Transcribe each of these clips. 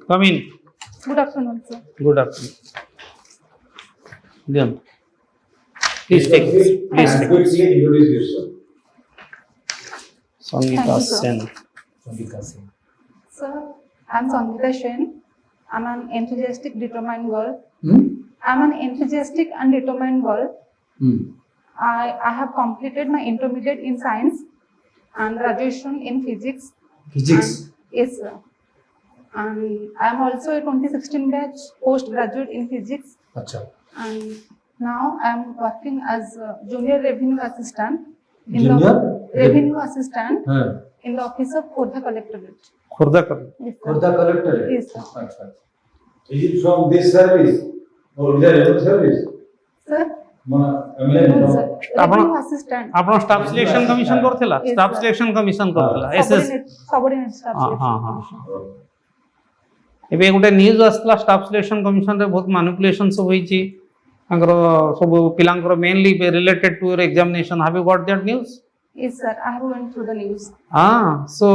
Come in. Good afternoon, sir. Good afternoon. Then, please take it. Please take it. Quickly introduce yourself. Sangeeta Thank you, sir. Sen. Sir, I'm Sangeeta Sen. I'm an enthusiastic, determined girl. I'm an enthusiastic and determined girl. I have completed my intermediate in science and graduation in physics. Physics. Yes, sir. And I'm also a 2016 batch postgraduate in physics. अच्छा. And now I'm working as a junior revenue assistant. In Junior? the revenue assistant हाँ. in the office of Khordha Collectorate. Khurda कर. Yes, sir. Khordha collector. Yes, sir. अच्छा. Is it from this service or is there other service? Sir, mana no, sir. ଆପଣ Revenue assistant. ଆପଣ staff selection commission କରିଥିଲା Yes, staff sir. Selection commission କରିଥିଲା SS Subordinate staff. ହଁ selection. ହଁ ହଁ ଏବେ ଗୋଟେ ନ୍ୟୁଜ୍ ଆସିଥିଲା ଷ୍ଟାଫ୍ ସିଲେକ୍ସନ କମିଶନରେ ବହୁତ ମାନୁପୁଲେସନ୍ ସବୁ ହେଇଛି ତାଙ୍କର ସବୁ ପିଲାଙ୍କର mainly related to your examination have you got that news? Yes, sir. I have went through the news. So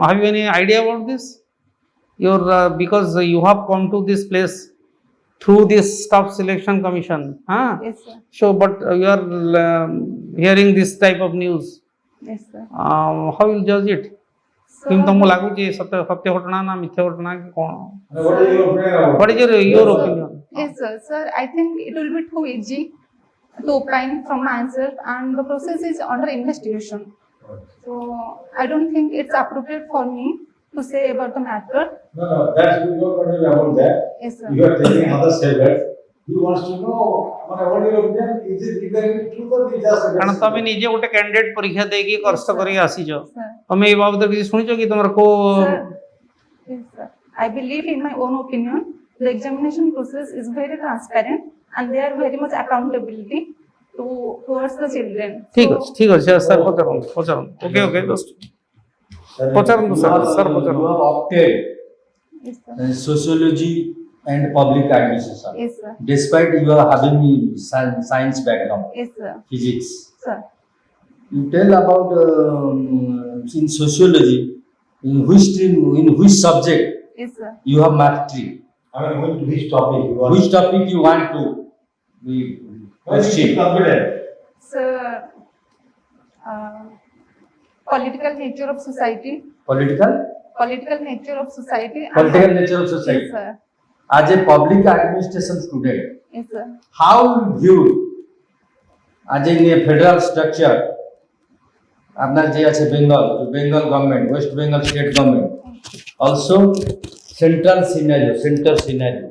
have you any idea about this? Your because you have come to this place through this staff selection commission. Yes, sir. So but you are hearing this type of news. Yes, sir. How will judge it? Sir, किम तुमको लागू चाहिए सत्य घटना ना मिथ्या घटना की कौन? What is your opinion? What is your opinion? Yes, sir. Sir, I think it will be too easy to opine from my answer, and the process is under investigation. So I don't think it's appropriate for me to say about the matter. No, that's your opinion about that. Yes, sir. You are taking another step. He wants to know what is your opinion? Is it true or is just? कारण तबे निजे गोटे candidate परीक्षा देकी कष्ट करी आसी जो Sir. तमे ए बाबत किसी सुनिचो कि तमर को Sir, yes, sir. I believe in my own opinion, the examination process is very transparent and there are very much accountability towards the children. ठीक So, है सर पचारन ओके जस्ट पचारन सर पचारन You have opted yes, sir. sociology and public administration. Yes, sir. Despite you are having science background, Yes, sir. physics. Sir. You tell about in sociology, in which stream, in which subject Yes, sir. you have mastery, I mean, going to which topic you want? which topic you want to be Why you feel confident? Sir, political nature of society. political Nature of society. and- political nature of society. Yes, sir. As a public administration student, Yes, sir. how you view as in a federal structure আপনার যে আছে Bengal government West Bengal state government also central scenario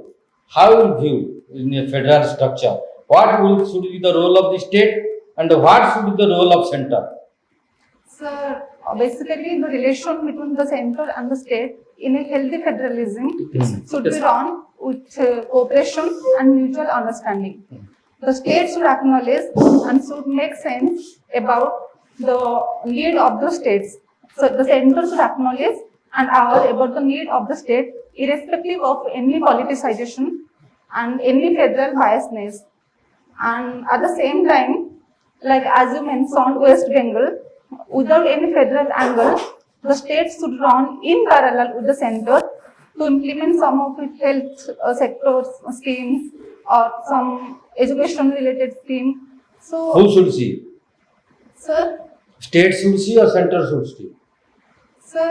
how you view in a federal structure what should be the role of the state and what should be the role of center? Sir, basically the relation between the center and the state in a healthy federalism should be run with cooperation and mutual understanding. The state should acknowledge and should make sense about the need of the states. So the center should acknowledge and aware about the need of the state irrespective of any politicization and any federal biasness. And at the same time, like as you mentioned, West Bengal, without any federal angle, the states should run in parallel with the center to implement some of its health sectors schemes or some education related scheme. So, Who should see? sir, State should see or center should see? sir,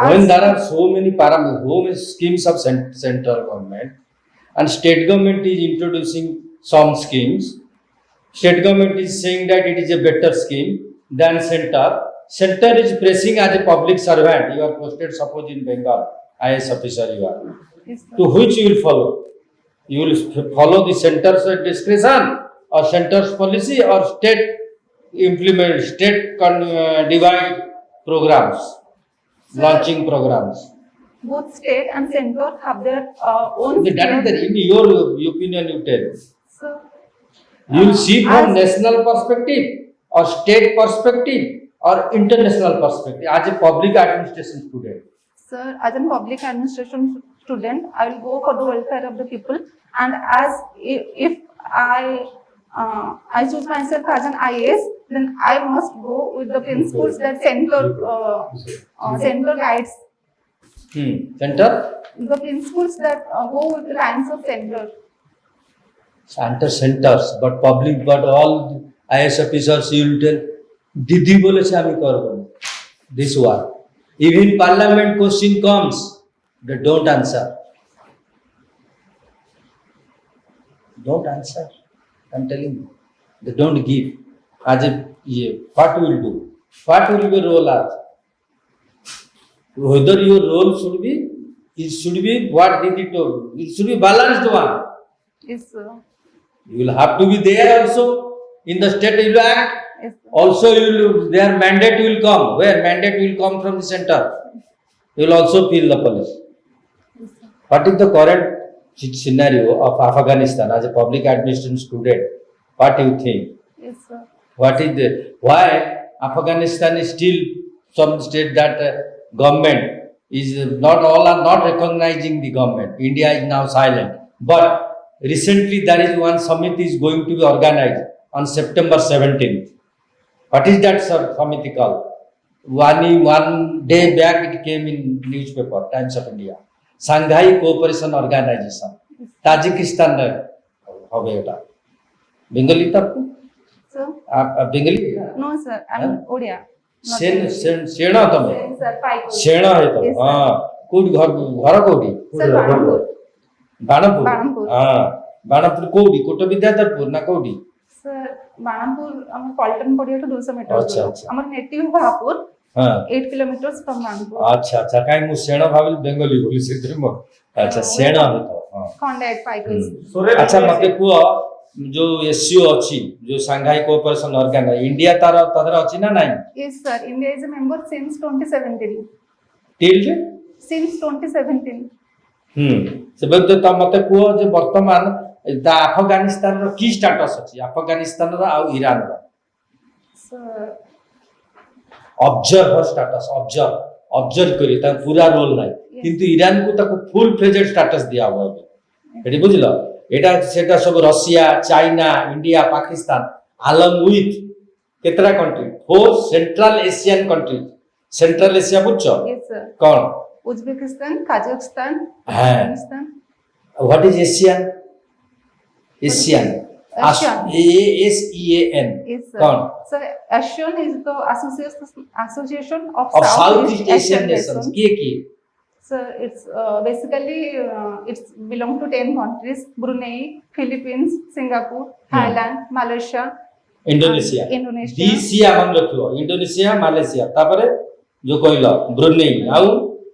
When as- there are so many schemes of central government and state government is introducing some schemes, state government is saying that it is a better scheme than center is pressing as a public servant. You are posted suppose in Bengal, IAS officer you are. yes, sir. To which you will follow? You will follow the center's discretion or center's policy or state divide programs, launching programs. Both state and center have their own. That is the, in your opinion you tell. So, You will see from as- national perspective or state perspective or international perspective as a public administration student. Sir, as a public administration student, I will go for the welfare of the people. And as if I I choose myself as an IAS, then I must go with the principles that center guides. Center. The principles that go with the lines of center. Center centers, but public, but all IAS officers you will tell, Didi bole se ami korbo. This one. Even parliament question comes, they don't answer. Don't answer. I'm telling you. They don't give. As a, what will do? What will be role as? Whether your role should be, it should be what Didi told. It should be balanced one. Yes, sir. You will have to be there also. In the state you will act. Yes, sir. Also you will, their mandate will come. Where mandate will come from the center. You will also feel the police. Yes, sir. What is the current scenario of Afghanistan as a public administration student? What do you think? Yes, sir. What is the, why Afghanistan is still some state that government is not, all are not recognizing the government. India is now silent. But recently there is one summit is going to be organized on September 17th. What is that summit called? One day back it came in newspaper, Times of India. Shanghai Cooperation Organization. Tajikistan hobe eta. Bengali ta? Sir? Bengali? No, sir. I'm Odia. Not Sen English. Sena tame. Yes, sir. Five. Sena hai to. Yes, sir. हाँ. Code घर कोडी? Sir, Banapur. Banapur. Banapur. हाँ. बाणपुर कोडी? Coat Vidyadharpur ना कोडी? Sir, Banapur, Polton Podia to 200 meters. अच्छा, अच्छा. Our native Bahapur, हाँ. 8 kilometers from Banapur. अच्छा अच्छा काई मु सेना भाबिल बेंगली बोली से म अच्छा सेना है तो हां Contact 5 years. अच्छा मते को जो एससीओ अछि जो संघाई कोऑपरेशन ऑर्गेनाइज इंडिया तार तदर अछि ना नाही Yes, sir. India is a member since 2017. Tilde Since 2017. से बते त मते को जे वर्तमान ता अफगानिस्तान रो की स्टेटस अछि अफगानिस्तान रो आ ईरान रो Sir, ऑब्जर्वर स्टेटस ऑब्जर्व करी ता पूरा रोल नाही किंतु ईरान को ताको फुल फ्लेजेड स्टेटस दिया हुआ है एडी बुझलो एटा सेटा सब Russia China India Pakistan along with केतरा country 4 central Asian country central Asia बुझो yes, sir. कोन Uzbekistan, Kazakhstan, हाँ. Afghanistan. What is Asian Asian ASEAN. ASEAN Yes, sir. कोन Sir, ASEAN is the association of of Southeast Asian Asian nations की Sir, it's basically it's belong to 10 countries: Brunei, Philippines, Singapore, Thailand, Malaysia, Indonesia Indonesia. डीसिया मन रखियो Indonesia Malaysia तापरे जो कहलो Brunei आउ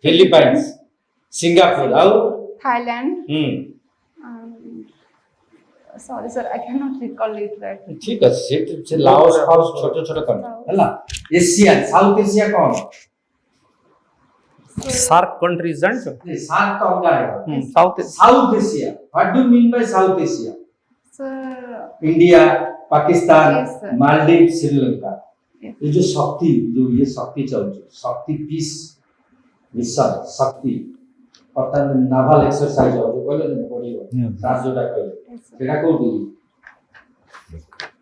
Philippines Singapore आउ Thailand. Sorry, sir, I cannot recall it right. ठीक है से लाओस हाउस छोटे छोटे कंट्री हला एशिया साउथ एशिया कौन सार्क कंट्रीज जानছো सार्क तो होगा south south Asia what do mean bye south Asia Sir, India Pakistan Yes, sir. Maldives Sri Lanka Yes. ये जो शक्ति जो ये शक्ति चलছে शक्ति पीस मिशन शक्ति पता नावल एक्सरसाइज हो जो कहले न पड़ियो सात जोटा कहले yes, sir. सेटा कोठी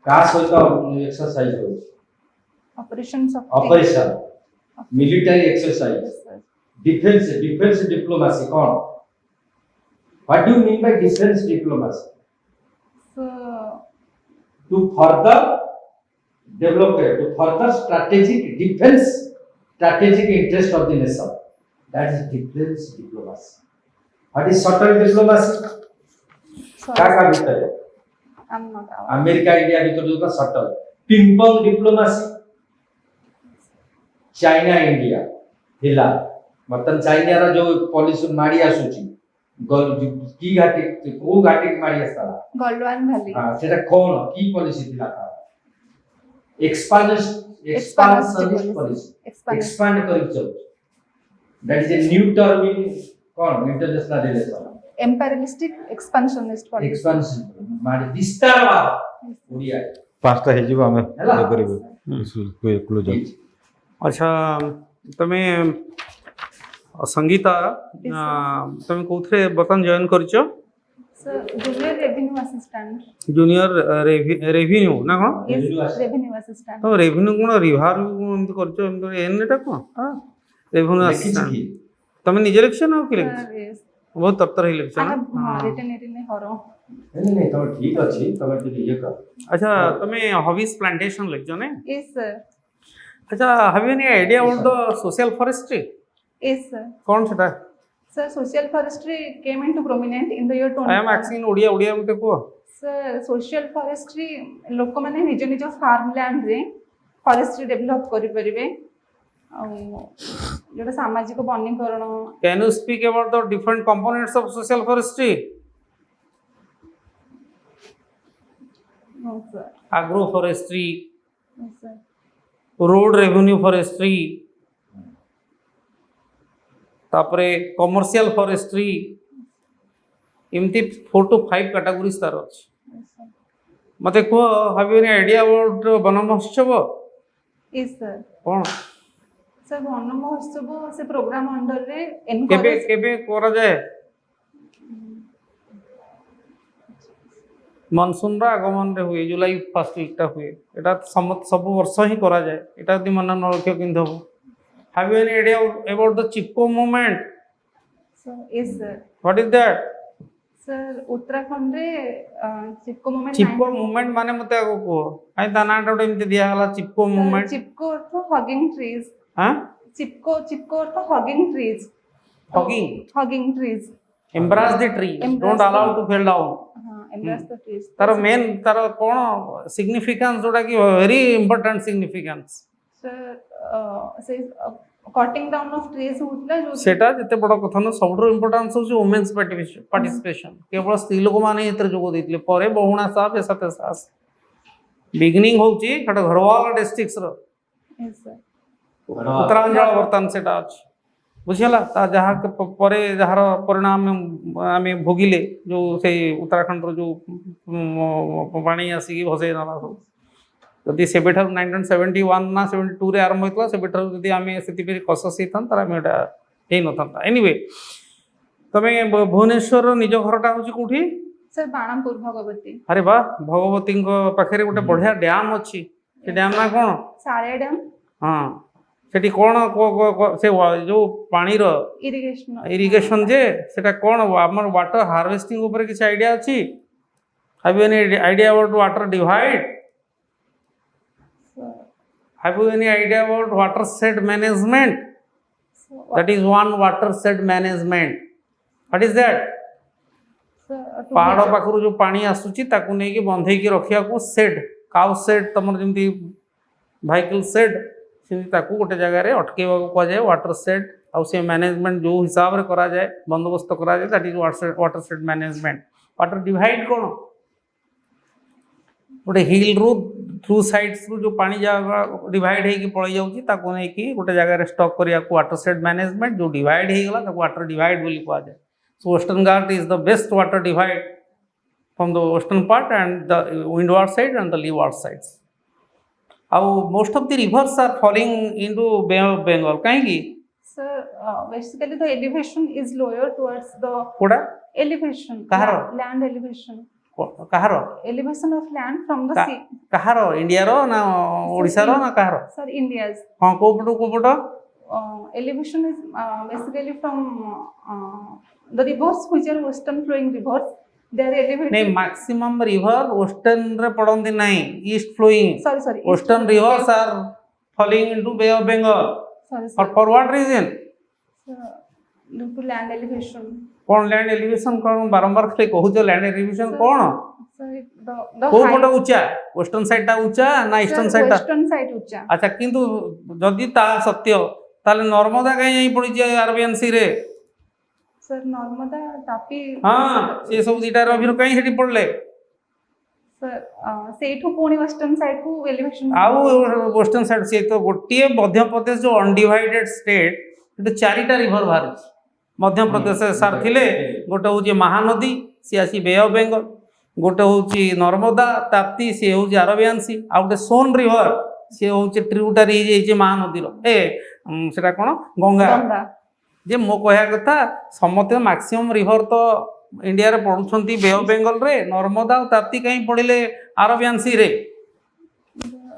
का सहित एक्सरसाइज हो Operations of operation military exercise Yes, sir. Defence diplomacy कौन what do mean by defence diplomacy So, to further develop to further strategic interest of the nation that is defense diplomacy what is subtle diplomacy sorry, का भीतर है I'm not aware. America India भीतर जो का subtle ping pong diplomacy China India हिला मतलब China रा जो पॉलिसी मारी आसुची की घाटी को घाटी मारी आस्ताला Galwan Valley. हां सेटा कोन की पॉलिसी थिला का एक्सपांशनिस्ट पॉलिसी Expand. एक्सपांड करी चल that is a new term in cone international relation Imperialistic expansionist policy. Expansion मारी विस्तारवाद ओडिया पांचटा ହେଇଯିବ ଆମେ ହେଲା? ଇଏ କରିବୁ କ୍ଲୋଜ अच्छा तमे संगीता तमे कोथरे बर्तन जॉइन करछो Sir, junior revenue assistant. Junior revenue ନା କ'ଣ? Yes, revenue assistant. ତ ରେଭିନ୍ୟୁ କ'ଣ ରିଭାର ଏମିତି କରୁଛ ଏମିତି ଏଟା କ'ଣ ରେଭିନ୍ୟୁ ଲେଖିଛି ଆସିଷ୍ଟାଣ୍ଟ କି? ତମେ ନିଜେ ଲେଖିଛ ନା ଆଉ କି ଲେଖିଛ? Sir, yes. ବହୁତ ତରତର ହେଇ ଲେଖିଛ I ନା? have written it in a horror. नहीं तब ठीक अच्छी तब ଟିକେ ଇଏ କର। ଆଚ୍ଛା ତମେ ହବିସ୍ ପ୍ଲାଣ୍ଟେସନ ଲେଖିଛ ନା? Yes, sir. ଆଚ୍ଛା have you any idea about the social forestry? Yes, sir. କ'ଣ ସେଟା? Sir, social forestry came into prominent in the year I am 20. ଆକ୍ସିଂ ଓଡ଼ିଆ ଗୋଟେ କୁହ। Sir, social forestry ଲୋକମାନେ ନିଜ ନିଜ ଫାର୍ମଲ୍ୟାଣ୍ଡରେ ଫରେଷ୍ଟ୍ରି ଡେଭଲପ୍ କରିପାରିବେ ଆଉ ଯୋଉଟା ସାମାଜିକ ବନୀକରଣ। Can you speak about the different components of social forestry? No, sir. Agroforestry, Yes, sir. road revenue forestry, तापरे commercial forestry, एमती 4 to 5 categories तार अछि। Yes, sir. मते को have you any idea about one महोत्सव? Yes, sir. कौन sir one महोत्सव से प्रोग्राम अंडर रे केबे एनकरेज केबे करा जाए? मनसून रा आगमन रे हुए जुलाई फर्स्ट वीक टा हुए एटा सब वर्ष ही करा जाए एटा यदि मन न रखियो किंतु have you any idea about the chipko movement? Sir yes sir What is that? Sir Uttarakhand रे चिपको मूवमेंट चिपको मूवमेंट माने मते आगो को आई ता नाटा एमती दिया हला चिपको मूवमेंट चिपको अर्थ हगिंग ट्रीज हां चिपको चिपको अर्थ hugging trees hugging trees embrace the tree, don't allow to fall down. हां एम्ब्रेस द ट्रीज तार मेन तार कोन सिग्निफिकेंस जोटा कि वेरी इंपोर्टेंट सिग्निफिकेंस सर से कटिंग डाउन ऑफ ट्रीज होतला जो सेटा जते बड़ कथा न सबरो इंपोर्टेंस होची वुमेन्स पार्टिसिपेशन केवल स्त्री लोक माने एतर जोग देतिले परे बहुणा साहब एसाते सास बिगिनिंग होची खड घरवाल डिस्ट्रिक्ट्स रो यस सर उत्तरांचल वर्तन सेटा अछि बुझिला ता जहा के परे जहार परिणाम आमे भोगिले जो से उत्तराखंड रो जो पानी आसी की भसे नाला सब यदि सेबेठार 1971 ना 72 रे आरंभ होइतला सेबेठार यदि आमे सेति पे कसस हितन तारा मेटा हे नथंता एनीवे तमे भुवनेश्वर निज घरटा होची कोठी सर बाणापुर भगवती अरे वाह भगवती पाखे गोटे बढ़िया डैम अच्छी से डैम ना कौन सारे डैम हाँ सेठी कौन से जो पानी रो इरिगेशन इरिगेशन जे सेटा कौन हमर वाटर हार्वेस्टिंग ऊपर किछ आईडिया अछि have you any idea about water divide have you any idea about water management management that is one water management management what is that पहाड़ पाखरु जो पानी आसुची ताकू नै कि बंधै कि रखिया को शेड काउ शेड तमर जेमती व्हीकल शेड सेमती ताकू गोटे जगह रे अटकेबा को जाए वाटर शेड आउ से मैनेजमेंट जो हिसाब रे करा जाए बंदोबस्त करा जाए दैट इज वाटर शेड मैनेजमेंट वाटर डिवाइड कोन गोटे हिल रो थ्रू साइड्स रो जो पानी जागा डिवाइड हे कि पळै जाउची ताकू नै कि गोटे जगह रे स्टॉक करिया को वाटर शेड मैनेजमेंट जो डिवाइड हे गला ताकू वाटर डिवाइड बोली कहा जाए. So Western Ghat is the best water divide from the western part and the windward side and the leeward sides. How most of the rivers are falling into Bay of Bengal. Kahinki? Sir, basically the elevation is lower towards the Koda? elevation. Kaharo? Land elevation. Kaharo? Elevation of land from the sea. Kaharo? India ro na Odisha ro na kaharo? Sir, India's. हाँ कोपटो Elevation is basically from the rivers which are western flowing rivers. They are elevated. नहीं maximum river western रे पड़ंदी नहीं east flowing. Sorry. Western rivers are falling into Bay of Bengal. Sorry. For what reason? Sir, due to land elevation. कौन land elevation कौन बारंबार खाली कहूच land elevation कौन Sir, the को high- पट ऊंचा वेस्टर्न साइड टा ऊंचा ना ईस्टर्न Sir, साइड टा western side उच्चा. अच्छा किंतु जदि ता सत्य ताले नर्मदा कहीं यही पड़ी जे अरबियन सी रे Sir, नर्मदा तापी. हां से सब दीटा रे अभिर कहीं हेटी पड़ले Sir, सेठू पुणी western side को elevation. आउ वेस्टर्न साइड से तो गोटिए मध्य प्रदेश जो अनडिवाइडेड स्टेट तो चारिटा रिवर बाहर मध्य प्रदेश सार थिले गोटे होची महानदी सी आसी बे ऑफ बेंगल गोटे होची नर्मदा ताप्ती सी होची अरबियन सी आ गोटे सोन रिवर सी होची ट्रिब्यूटरी जे महानदी रो सेटा कोन गंगा गंगा. जे मो कहया कथा समते मैक्सिमम रिवर तो इंडिया रे पढ़ुछंती बे ऑफ बेंगल रे नर्मदा और ताप्ती कहीं पढ़िले अरबियन सी रे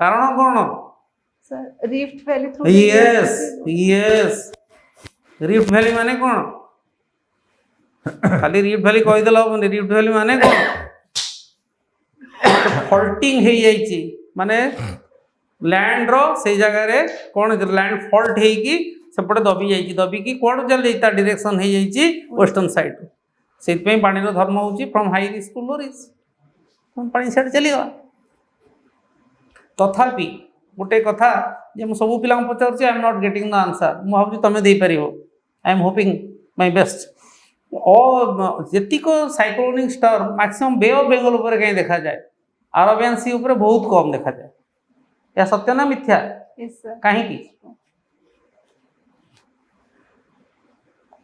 कारण कौन sir rift valley through yes yes rift valley माने कौन खाली रिफ्ट वैली कहि देला हबो रिफ्ट वैली माने कौन फॉल्टिंग हे जाईची माने लैंड रो से जगह रे कौन लैंड फॉल्ट हे की सेपटे दबी की कौन चल जाता डायरेक्शन हो जाइए वेस्टर्न साइड से पानी धर्म हूँ from high risk to low risk पानी साइड चलीगला तथापि गोटे कथा जे मु सब पिला पचार I am not getting the answer मुझे भावी तुम दे पार I am hoping my best जेतिक cyclonic storm maximum Bay of Bengal उपर कहीं देखा जाए अरबियन सी उपर बहुत कम देखा जाए या सत्य ना मिथ्या यस सर कहीं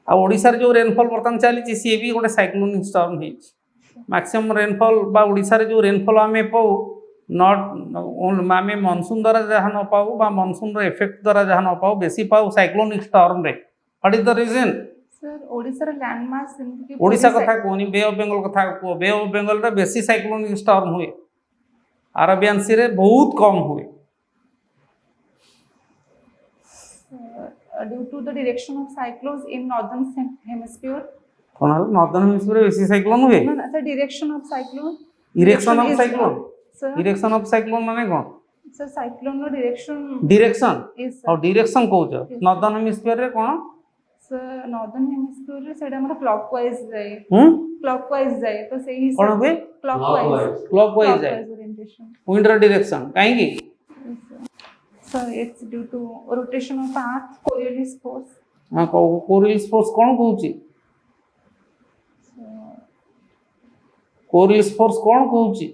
आ ओडिशा रे जो रेनफॉल बर्तमान चली सी भी गोटे साइक्लोनिक स्टॉर्म है मैक्सिमम रेनफॉल बा ओडिशा रे जो रेनफॉल आमे पाऊ नॉट आम मनसून द्वारा जहाँ न पाऊ बा मनसून इफेक्ट द्वारा जहाँ न पाऊ बेसी पाऊ साइक्लोनिक स्टॉर्म रे what is the reason sir Odisha रे लैंडमार्क सिंपली ओडिशा कथा कोनी बे ऑफ बेंगल कथा को बे ऑफ बेंगल रे बेसी साइक्लोनिक स्टॉर्म हुए अरबियन सी रे बहुत कम हुए due to the direction of cyclones in northern hemisphere. कौन है नॉर्दर्न हेमिस्फीयर बेसी साइक्लोन हुए No, no, the direction of cyclone. Erection of is- cyclone Sir, erection of cyclone माने कौन sir, cyclone no direction direction is और direction कहूछ northern hemisphere रे कौन sir northern hemisphere रे सेटा हमर clockwise जाए हम clockwise जाए तो सही कौन हुए clockwise क्लॉकवाइज जाए orientation. विंड डायरेक्शन काहे की Sir, it's due to rotation of earth, Coriolis force. हां कोरियस फोर्स कौन कहूची कोरियस फोर्स कौन कहूची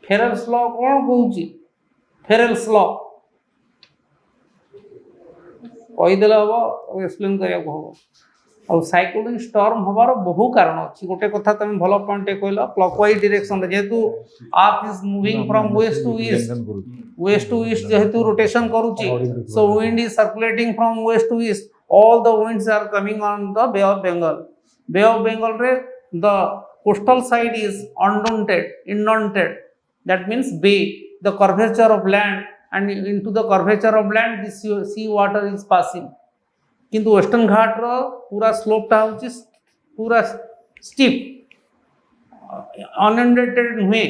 फेरेल्स लॉ कौन कहूची फेरेल्स लॉ कहीदेले हम एक्सप्लेन करिया हम और साइक्लोनिक स्टॉर्म हबार बहु कारण अच्छी गोटे कथा तुम भल पॉइंट कहल क्लॉकवाइज डायरेक्शन जेहेतु earth is moving from west to east जेहेतु रोटेशन करूची so wind is circulating from west to east all the winds are coming on the Bay of Bengal रे the coastal side is indented indented that means bay the curvature of land and into the curvature of land this sea water is passing किंतु western घाट रो पूरा slope टा होची पूरा steep अनइंडेटेड नुहे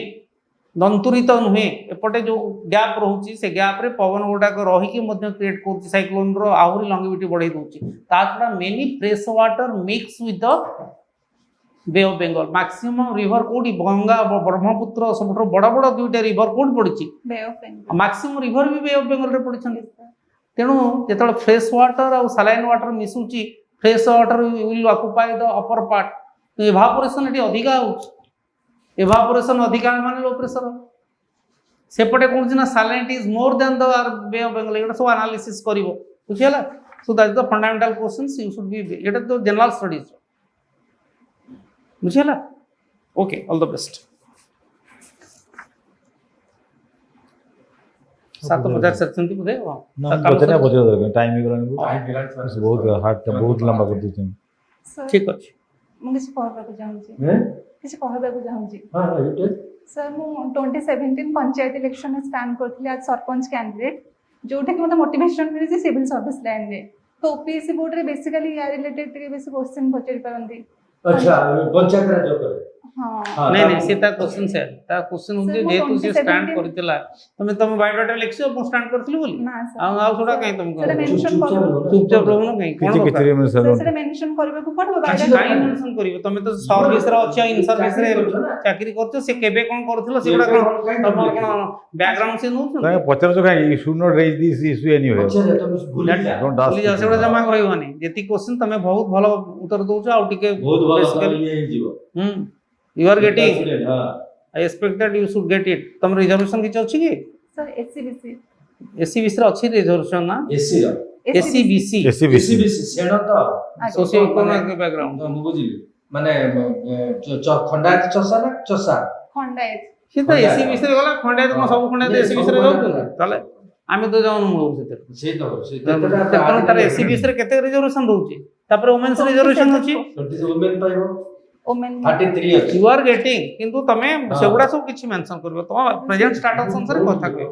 दंतुरित नुहे एपटे जो gap रहउची से गैप रे पवन गुडा को रही के मध्य क्रिएट करउची साइक्लोन रो आहुरी लॉन्गिविटी बढ़ाई दउची ता छडा many fresh water mix with the Bay of Bengal maximum river कोडी गंगा ब्रह्मपुत्र सब बड़ बड़ दुईटा रिवर कोड पड़ी Bay of Bengal. Maximum river भी बे ऑफ बेंगल रे पड़ी तेणु जो फ्रेश वाटर और सालाइन वाटर मिसुची fresh water will occupy the upper part तो इवापोरेशन ये अधिका इवापोरेशन अधिका माने लो प्रेशर सेपटे कौन ना saline is more than the Bay of Bengal ये सब एनालिसिस करिवो बुझियला so that is the fundamental questions you should be ये तो जनरल स्टडीज बुझियला okay all the best 7,000 section बोधे ना बतने बजे दरकार टाइम ही गलानी बहुत हार्ड बहुत लंबा कर देते हैं Sir, ठीक अछि ମୁଁ କିଛି କହିବାକୁ ଚାହୁଁଛି हैं କିଛି କହିବାକୁ ଚାହୁଁଛି हां राइट ସାର୍ ମୁଁ 2017 ପଞ୍ଚାୟତ ଇଲେକ୍ସନରେ ଷ୍ଟାଣ୍ଡ କରିଥିଲି ଆଜ୍ ସରପଞ୍ଚ କ୍ୟାଣ୍ଡିଡେଟ୍ ଯୋଉଟାକି ମୋତେ ମୋଟିଭେସନ୍ ମିଳିଛି ସିଭିଲ୍ ସର୍ଭିସ୍ ଲାଇନ୍ରେ ତ ଓପିଏସ୍ସି ବୋର୍ଡରେ ବେସିକାଲି ୟା ରିଲେଟେଡ୍ ଟିକେ ବେଶୀ କ୍ୱେଶ୍ଚିନ୍ ପଚାରି ପାରନ୍ତି अच्छा पंचायत राज करे ହଁ नहीं नहीं सीता क्वेश्चन से ता क्वेश्चन Sir, होजे ମୁଁ जेतु से 2017 स्टैंड करथिला तुम बायोडाटा लिखियो मु स्टैंड करथिलु बोली ନା आ ସାର୍ आ थोड़ा कहीं तुम ସେଟା mention କରିବାକୁ चुपचाप रहनो कहीं किछि कोन किछि में Sir, सर ସେଟା मेंशन କରିବାକୁ पड़िବ କିଛି biodata- काई मेंशन करिवो तमे तो सर्विस रे अछि इन सर्विस रे चाकरी करछो से केबे कोन करथिलो सेगुडा कोन तमर कोन बैकग्राउंड से नो ताके पचार जो काई you should not raise this issue anyway अच्छा तुम भूल जा डोंट बोली जा आस्क सेगुडा जमा कहबनी जेति क्वेश्चन तमे बहुत भलो उत्तर दोछ आ टिके बहुत भलो basically- ये जीव यू आर गेटिंग हां I expect that you should get it तम रिजर्वेशन किछ अछि की सर एससीबीसी एससी बिसरा अछि रिजर्वेशन ना एसी रा एससी बीसी एससीबीसी एसीबीसी सेना तो सोशियो इकोनॉमिक बैकग्राउंड ମୁଁ ବୁଝିଲି ମାନେ ଖଣ୍ଡାୟତ ଚଷା ନା ଚଷା खंडायत ସେ ତ ଏସି ବିଷୟରେ ଗଲା ଖଣ୍ଡାୟତ କଣ ସବୁ ଖଣ୍ଡାୟତ ଏସି ବିଷୟରେ ଯାଉଛନ୍ତି ତାହେଲେ आमे तो जाऊन मूल से ସେଇ ତ ସେଇ ତେଣୁ ତାର ଏସିବିଏସ୍ ରେ କେତେ ରିଜର୍ଭେସନ ରହୁଛି ତାପରେ ଓମେନ୍ସ ରିଜର୍ଭେସନ ଅଛି ଓମେନ୍ ପାଇବ women 33 ଅଛି यू आर गेटिंग किंतु तमे सेगुडा सब किछि मेंशन करबो तो प्रेजेंट स्टेटस अनुसार कथा कहबो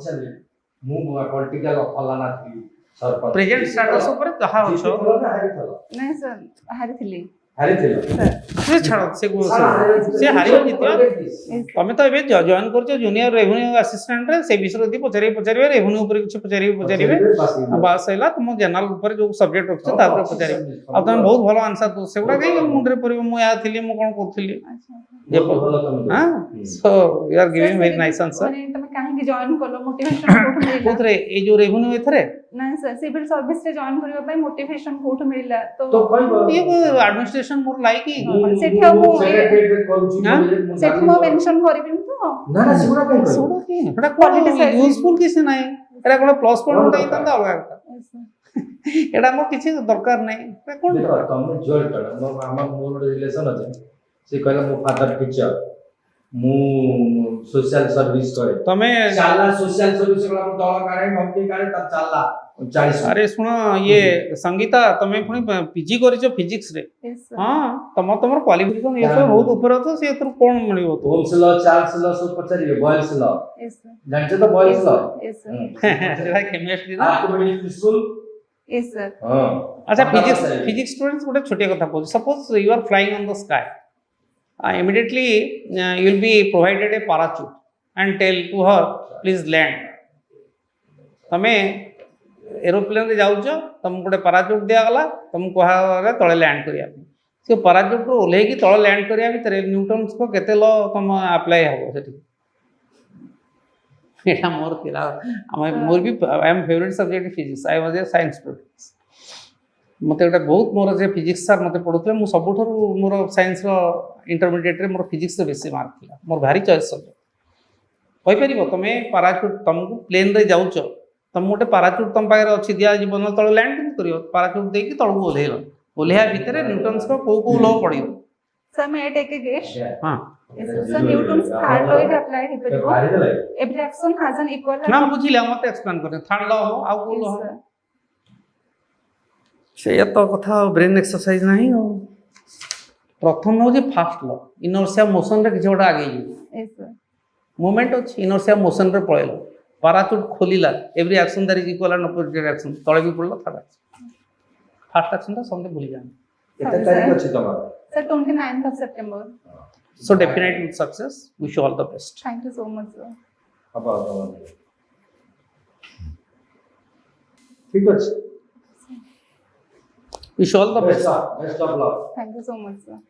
ମୁଁ ପॉलिटिकल ଫଲାନା ଥିଲି ସରପଞ୍ଚ प्रेजेंट स्टेटस ऊपर जहा अछो नहीं सर हारिथिली ହାରିଥିଲ से छाड़ से हारि जितियो तमे तो एबे जॉइन करछो जूनियर रेवेन्यू असिस्टेंट रे से विषय यदि पचारे रेवेन्यू ऊपर किछि पचारे बास हैला तुम जनरल ऊपर जो सब्जेक्ट रखछ ता ऊपर पचारे अब तुम बहुत भलो आंसर दो सेगुडा कहीं मुंडरे परिबो मु या थिली मु कोन करथिली अच्छा ବହୁତ ଭଲ ତମେ हां so you are giving very nice answer माने तमे काहे की जॉइन करलो मोटिवेशन कोठु मिलिला कोथरे ए जो रेवेन्यू एथरे नहीं सर सिविल सर्विस रे जॉइन करबा पई मोटिवेशन कोठु मिलिला ତ तो କହିବ ये एडमिनिस्ट्रेशन मोर लाइक ସେଠି ଆଉ ମୁଁ ସେକ୍ରେଟାରୀ କରୁଛି ହାଁ? सेठी मो मेंशन କରିबिନି तो ନା ନା ସେଗୁଡା କାଇଁ କହିବ सोडा की एटा कोन यूजफुल किसी नाही एटा कोन प्लस पॉइंट उठाई तंदा अलगा କଥା एटा मो किछि दरकार नाही एटा कोन ଦେଖ ତମେ ଜଏନ୍ କର ଆମର ମୋର ଗୋଟେ ରିଲେସନ ଅଛି ସେ କହିଲା ମୋ ଫାଦର टीचर ମୁଁ सोशल सर्विस करे तमे चाला सोशल सर्विस वाला हम दवा काढे धमकी काढे तब चाला 40 अरे सुन ये संगीता तमे पुनी पीजी करिছো फिजिक्स रे यस सर हां तमर क्वालिफिकेशन ये सब बहुत ऊपर तो से एतर कोन मिलियो तो होम्स लॉ चार्ल्स लॉ सब पचारिए बॉयल्स लॉ यस सर जानते तो बॉयल्स लॉ यस सर भाई केमिस्ट्री ना आपको मिडिल स्कूल यस सर हां अच्छा फिजिक्स स्टूडेंट्स गोटे छोटी कथा कहू suppose you are flying on the sky immediately you will be provided a parachute and tell to her please land तमे एरोप्लेन रे जाउछ तुमको गोटे पाराचूट दिया गला तुमको कहा तळे लैंड करिया से पाराचूट रो ओले की तळे लैंड करिया भीतर न्यूटन्स को केते ल तुम अप्लाई हो सेठी एटा मोर थिला मोर भी I am favourite subject physics I was a science student मते गोटे बहुत मोर जे फिजिक्स सर मते पढुतले मु सबुठरु मोर साइंस रो इंटरमीडिएट रे मोर फिजिक्स रे बेसी मार्क थिला मोर भारी चॉइस सब्जेक्ट कहि परिबो तमे पाराचूट तुमको प्लेन रे जाउछ तुम गोटे पाराचूट तुम पाखे अच्छी दिया जीवन तले लैंड केमि करियो पाराचूट देकी तळକୁ ओलेइलो ओलेहा भितर न्यूटन्स को को लॉ पडियो सर मैं टेक ए गेस हां sir Newton's third law is apply भारी हिपरिबो देले every action has an equal ना बुझिला मते एक्सप्लेन करे थर्ड लॉ हो आउ को लॉ सर से तो कथा ब्रेन एक्सरसाइज नहीं हो प्रथम हो जे फास्ट लॉ इनर्शिया मोशन रे किछ गोटा आगे यस सर मोमेंट अछि इनर्शिया मोशन रे पळेलो पाराचूट खोलिला every action that is equal and opposite action तळे भी पड़लो थर्ड फास्ट एक्शन तो समझे भूल जान केते तारीख अछि तमर sir 29th of September so definitely with success wish you all the best thank you so much sir अब ठीक अछि wish you all the best best of luck thank you so much sir